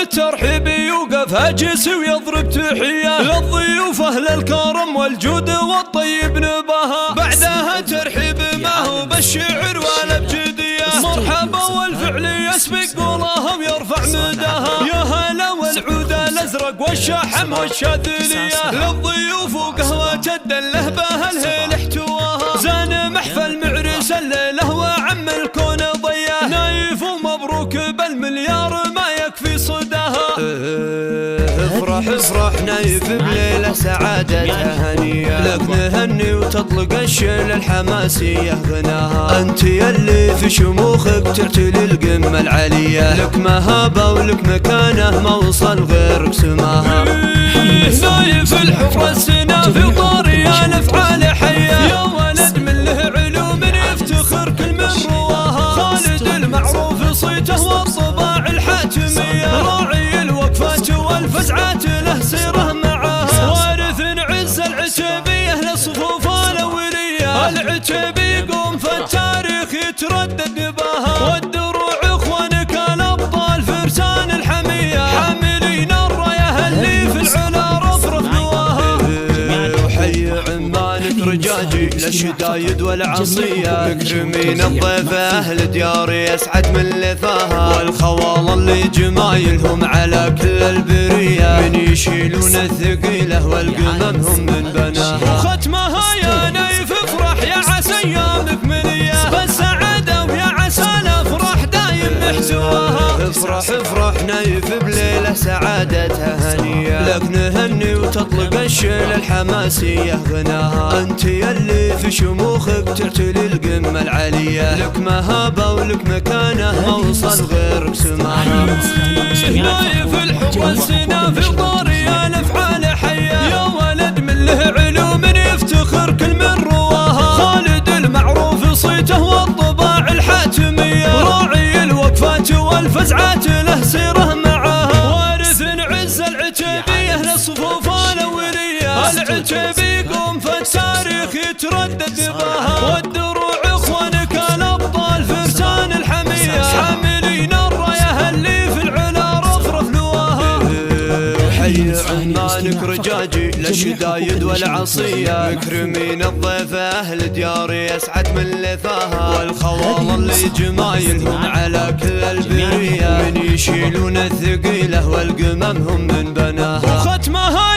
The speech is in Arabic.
بالترحيب يوقف هاجس ويضرب تحية للضيوف أهل الكرم والجود والطيب نباها. بعدها ترحيب ما هو بالشعر ولا بجدية، مرحبا والفعل يسبق قولها ويرفع مداها. يا هلا والعود الأزرق والشحم والشاذلية للضيوف وقهوة الدله بها الهيل احتواها. زان محفل معرس الليلة وعم الكون ضياه، نايف ومبروك بالمليار ما يكفي صداها. افرح افرح نايف بليلة سعادتها هنية، لك نهني وتطلق الشيل الحماسية غناها. انت يلي في شموخك تعتلي القمة العالية، لك مهابة ولك مكانه ما وصل غيرك سماها. نايف الحر السنافي وطاري الافعال حية، يا ولد من له علوم يفتخر كل من رواها. خالد المعروف صيته والطباع الحاتمية، راعي الوقفات والفزعات له سيره معاها. وارث عز العتيبية لصفوف الاولية، العتيبي يقوم في التاريخ يتردد نباها. والدروع اخوانك الابطال فرسان الحمية، حاملين الرايه اللي في العلا رفرف نواها. وحي عمانك رجاجي للشدايد والعصية، مكرمين الضيف اهل دياري يسعد من لفاها. والخوال اللي جمايلهم على كل البرية، من يشيلون الثقيلة والقمم هم من بناها. وختمها يا نايف افرح يا عسى ايامك منية، بالسعادة ويا عسى الافراح دايم محتواها. افرح افرح نايف بليلة سعادتها هنية، لك نهني وتطلق الشيل الحماسية غناها. انت يلي في شموخك تعتلي القمة العالية، لك مهابة ولك مكانه ما وصل غيرك سماها. نايف الحر السنافي وطاري الافعال حية، يا ولد من له علوم يفتخر كل من رواها. خالد المعروف صيته والطباع الحاتمية، راعي الوقفات والفزعات له سيره معاها. وارث عز العتيبية لصفوف الاولية، العتيبي يقوم في التاريخ يتردد نباها. والدروع اخوانك الابطال فرسان الحمية، حاملين الرايه اللي في العلا رفرف نواها. حي عمانك رجاجي للشدايد والعصية، مكرمين الضيف اهل دياري يسعد من لفاها. والخوال اللي جمايلهم على كل البرية، من يشيلون الثقيلة والقمم هم من بناها. وختمها